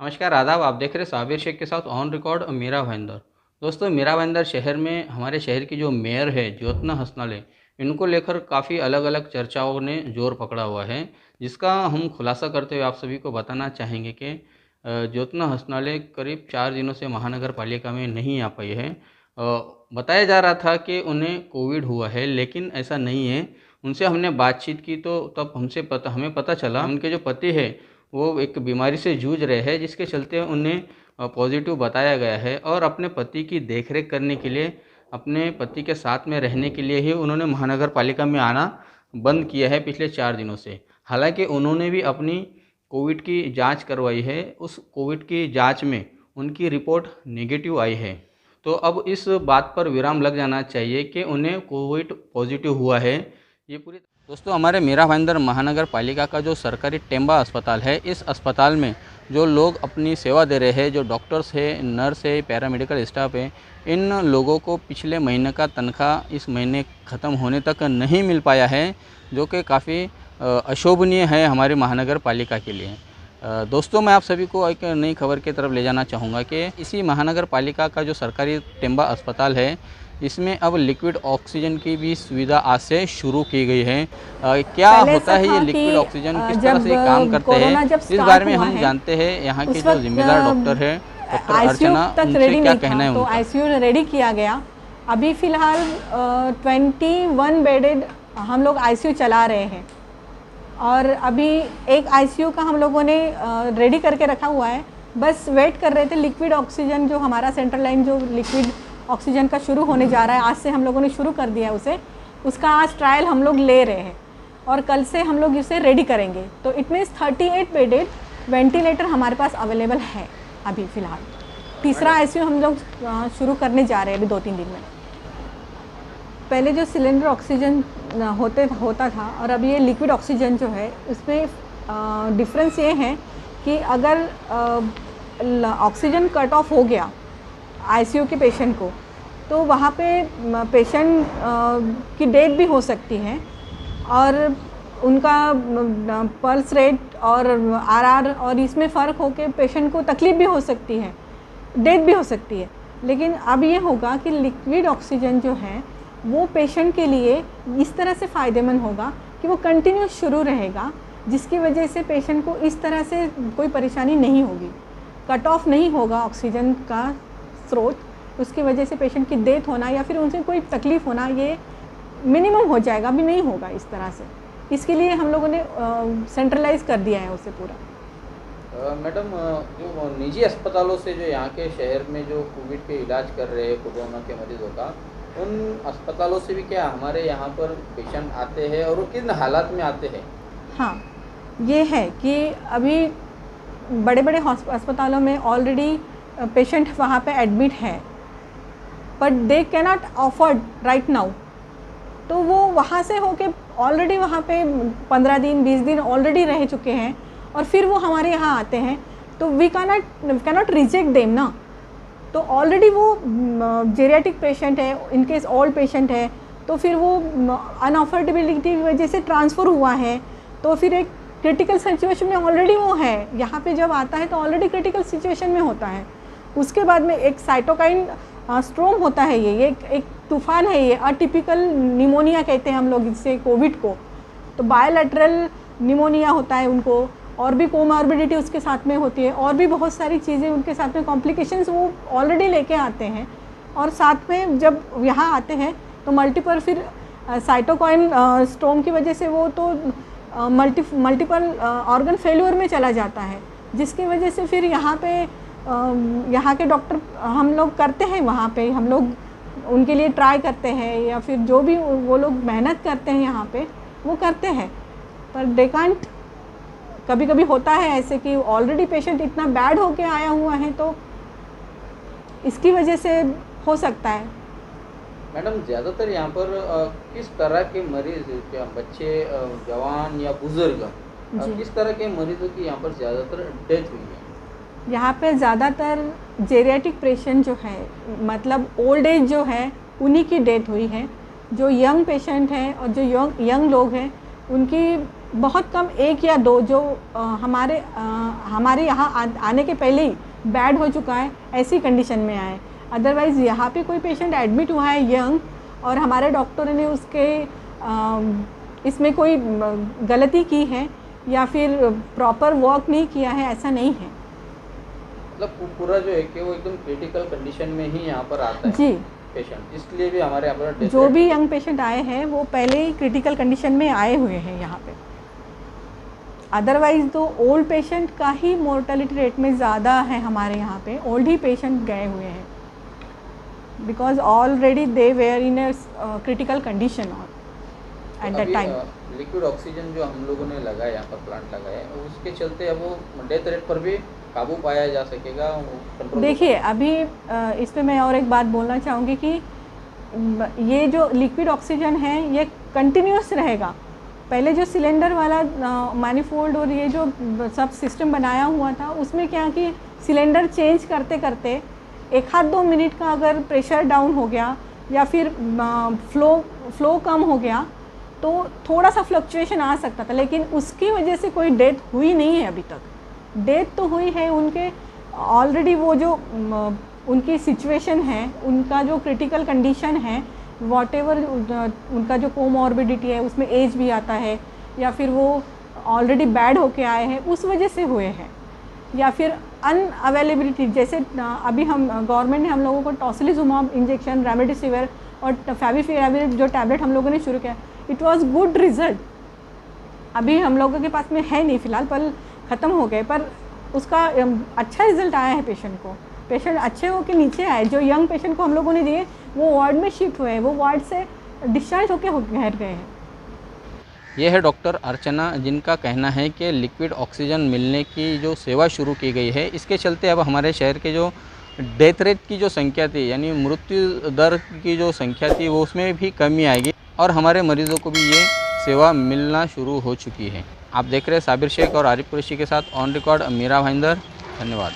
नमस्कार, आदाब। आप देख रहे हैं साबिर शेख के साथ ऑन रिकॉर्ड मीरा भाईंदर। दोस्तों, मीरा भाईंदर शहर में हमारे शहर की जो मेयर है ज्योत्ना हंसनाले, इनको लेकर काफ़ी अलग-अलग चर्चाओं ने ज़ोर पकड़ा हुआ है, जिसका हम खुलासा करते हुए आप सभी को बताना चाहेंगे कि ज्योत्ना हंसनाले करीब 4 दिनों से महानगर पालिका में नहीं आ पाई है। बताया जा रहा था कि उन्हें कोविड हुआ है, लेकिन ऐसा नहीं है। उनसे हमने बातचीत की तो तब हमें पता चला उनके जो पति है वो एक बीमारी से जूझ रहे हैं, जिसके चलते उन्हें पॉजिटिव बताया गया है और अपने पति की देखरेख करने के लिए, अपने पति के साथ में रहने के लिए ही उन्होंने महानगर पालिका में आना बंद किया है पिछले 4 दिनों से। हालांकि उन्होंने भी अपनी कोविड की जांच करवाई है, उस कोविड की जांच में उनकी रिपोर्ट नेगेटिव आई है। तो अब इस बात पर विराम लग जाना चाहिए कि उन्हें कोविड पॉजिटिव हुआ है। ये पूरी दोस्तों, हमारे मीरा भाईंदर महानगर पालिका का जो सरकारी टेम्बा अस्पताल है, इस अस्पताल में जो लोग अपनी सेवा दे रहे हैं, जो डॉक्टर्स है, नर्स है, पैरामेडिकल स्टाफ है, इन लोगों को पिछले महीने का तनख्वाह इस महीने ख़त्म होने तक नहीं मिल पाया है, जो कि काफ़ी अशोभनीय है हमारी महानगर पालिका के लिए। दोस्तों, मैं आप सभी को एक नई खबर की तरफ ले जाना चाहूँगा कि इसी महानगर पालिका का जो सरकारी टेम्बा अस्पताल है, इसमें अब लिक्विड ऑक्सीजन की भी सुविधा आज से शुरू की गई है। क्या होता है ये लिक्विड ऑक्सीजन, किस तरह से ये काम करते हैं, इस बारे में हम जानते हैं। यहाँ की जो जिम्मेदार डॉक्टर है, डॉक्टर अर्चना, उनसे क्या कहना है तो उनका। आईसीयू रेडी किया गया। अभी फ़िलहाल 21 बेडेड हम लोग आईसीयू चला रहे हैं और अभी एक आईसीयू का हम लोगों ने रेडी करके रखा हुआ है। बस वेट कर रहे थे लिक्विड ऑक्सीजन, जो हमारा सेंट्रल लाइन जो लिक्विड ऑक्सीजन का शुरू होने जा रहा है, आज से हम लोगों ने शुरू कर दिया है उसे। उसका आज ट्रायल हम लोग ले रहे हैं और कल से हम लोग इसे रेडी करेंगे। तो इट मीन्स 38 बेडेड वेंटिलेटर हमारे पास अवेलेबल है अभी फ़िलहाल। तीसरा आईसीयू हम लोग शुरू करने जा रहे हैं अभी 2-3 दिन में। पहले जो सिलेंडर ऑक्सीजन होता था और अभी ये लिक्विड ऑक्सीजन जो है, उसमें डिफरेंस ये है कि अगर ऑक्सीजन कट ऑफ हो गया आईसीयू के पेशेंट को, तो वहाँ पे पेशेंट की डेथ भी हो सकती है और उनका पल्स रेट और आरआर और इसमें फ़र्क होकर पेशेंट को तकलीफ़ भी हो सकती है, डेथ भी हो सकती है। लेकिन अब ये होगा कि लिक्विड ऑक्सीजन जो है वो पेशेंट के लिए इस तरह से फ़ायदेमंद होगा कि वो कंटिन्यूस शुरू रहेगा, जिसकी वजह से पेशेंट को इस तरह से कोई परेशानी नहीं होगी, कट ऑफ नहीं होगा ऑक्सीजन का स्रोत। उसकी वजह से पेशेंट की डेथ होना या फिर उनसे कोई तकलीफ़ होना ये मिनिमम हो जाएगा, अभी नहीं होगा इस तरह से। इसके लिए हम लोगों ने सेंट्रलाइज कर दिया है उसे पूरा। मैडम, जो निजी अस्पतालों से जो यहाँ के शहर में जो कोविड के इलाज कर रहे हैं कोरोना के मरीजों का, उन अस्पतालों से भी क्या हमारे यहाँ पर पेशेंट आते हैं और वो किन हालात में आते हैं? हाँ, ये है कि अभी बड़े बड़े अस्पतालों में ऑलरेडी पेशेंट वहाँ पे एडमिट है, but they cannot afford right now. तो वो वहाँ से होके ऑलरेडी वहाँ पे 15 दिन 20 दिन ऑलरेडी रह चुके हैं और फिर वो हमारे यहाँ आते हैं, तो वी कैनॉट रिजेक्ट देम ना। तो ऑलरेडी वो जेरियाटिक पेशेंट है, इनकेस ओल्ड पेशेंट है, तो फिर वो अनअफोर्डेबिलिटी की वजह से ट्रांसफ़र हुआ है, तो फिर एक क्रिटिकल सिचुएशन में ऑलरेडी वो है। यहाँ पे जब आता है तो ऑलरेडी क्रिटिकल सिचुएशन में होता है। उसके बाद में एक साइटोकाइन स्ट्रोम होता है, ये एक तूफान है, ये अटिपिकल निमोनिया कहते हैं हम लोग इससे कोविड को। तो बायोलैटरल निमोनिया होता है उनको, और भी कोमॉर्बिडिटी उसके साथ में होती है, और भी बहुत सारी चीज़ें उनके साथ में कॉम्प्लिकेशंस वो ऑलरेडी लेके आते हैं। और साथ में जब यहाँ आते हैं तो मल्टीपल फिर साइटोकाइन स्ट्रोम की वजह से वो तो मल्टीपल ऑर्गन फेल्योर में चला जाता है, जिसकी वजह से फिर यहाँ पे यहाँ के डॉक्टर हम लोग करते हैं, वहाँ पे हम लोग उनके लिए ट्राई करते हैं, या फिर जो भी वो लोग मेहनत करते हैं यहाँ पे वो करते हैं, पर दे कांट। कभी कभी होता है ऐसे कि ऑलरेडी पेशेंट इतना बैड होके आया हुआ है, तो इसकी वजह से हो सकता है। मैडम, ज़्यादातर यहाँ पर किस तरह के मरीज, क्या बच्चे, जवान या बुजुर्ग, किस तरह के मरीजों की यहाँ पर ज़्यादातर डेथ हुई है? यहाँ पे ज़्यादातर जेरियाटिक पेशेंट जो है, मतलब ओल्ड एज जो है, उन्हीं की डेथ हुई है। जो यंग पेशेंट हैं और जो यंग लोग हैं, उनकी बहुत कम, एक या दो जो हमारे यहाँ आने के पहले ही बैड हो चुका है, ऐसी कंडीशन में आए। अदरवाइज़ यहाँ पे कोई पेशेंट एडमिट हुआ है यंग, और हमारे डॉक्टर ने उसके इसमें कोई गलती की है या फिर प्रॉपर वर्क नहीं किया है, ऐसा नहीं है। मतलब पूरा जो है कि वो एकदम क्रिटिकल कंडीशन में ही यहाँ पर आता है जी, पेशेंट, इसलिए भी हमारे यहाँ पर जो भी यंग पेशेंट आए हैं वो पहले ही क्रिटिकल कंडीशन में आए हुए हैं यहाँ पे। अदरवाइज़ तो ओल्ड पेशेंट का ही मोर्टेलिटी रेट में ज़्यादा है हमारे यहाँ पे, ओल्ड ही पेशेंट गए हुए हैं, because already they were in a critical condition at that time. Liquid oxygen जो हम लोगों ने लगाया, यहाँ पर प्लांट लगाया, उसके चलते अब वो डेथ रेट पर भी काबू पाया जा सकेगा, कंट्रोल। देखिए अभी इस पे मैं और एक बात बोलना चाहूँगी कि ये जो लिक्विड ऑक्सीजन है ये कंटिन्यूस रहेगा। पहले जो सिलेंडर वाला मैनिफोल्ड और ये जो सब सिस्टम बनाया हुआ था, उसमें क्या कि सिलेंडर चेंज करते करते 1-2 मिनट का अगर प्रेशर डाउन हो गया या फिर फ्लो कम हो गया तो थोड़ा सा फ्लक्चुएशन आ सकता था, लेकिन उसकी वजह से कोई डेथ हुई नहीं है अभी तक। डेथ तो हुई है उनके ऑलरेडी, वो जो उनकी सिचुएशन है, उनका जो क्रिटिकल कंडीशन है, वॉटेवर उनका जो कोमॉर्बिडिटी है, उसमें एज भी आता है या फिर वो ऑलरेडी बैड होके आए हैं उस वजह से हुए हैं, या फिर अनअवेलेबिलिटी, जैसे अभी हम गवर्नमेंट ने हम लोगों को टॉसिलिजुमाब इंजेक्शन, रेमडेसिविर और फैविपिराविर जो टैबलेट हम लोगों ने शुरू किया, इट वाज गुड रिजल्ट। अभी हम लोगों के पास में है नहीं फ़िलहाल, पर ख़त्म हो गए, पर उसका अच्छा रिजल्ट आया है पेशेंट को। पेशेंट अच्छे हो के नीचे आए, जो यंग पेशेंट को हम लोगों ने दिए वो वार्ड में शिफ्ट हुए, वो वार्ड से डिस्चार्ज होकर घर गए हैं। ये है डॉक्टर अर्चना, जिनका कहना है कि लिक्विड ऑक्सीजन मिलने की जो सेवा शुरू की गई है, इसके चलते अब हमारे शहर के जो डेथ रेट की जो संख्या थी, यानी मृत्यु दर की जो संख्या थी, वो उसमें भी कमी आएगी और हमारे मरीजों को भी ये सेवा मिलना शुरू हो चुकी है। आप देख रहे हैं साबिर शेख और आरिफ कुरैशी के साथ ऑन रिकॉर्ड मीरा भाईंदर। धन्यवाद।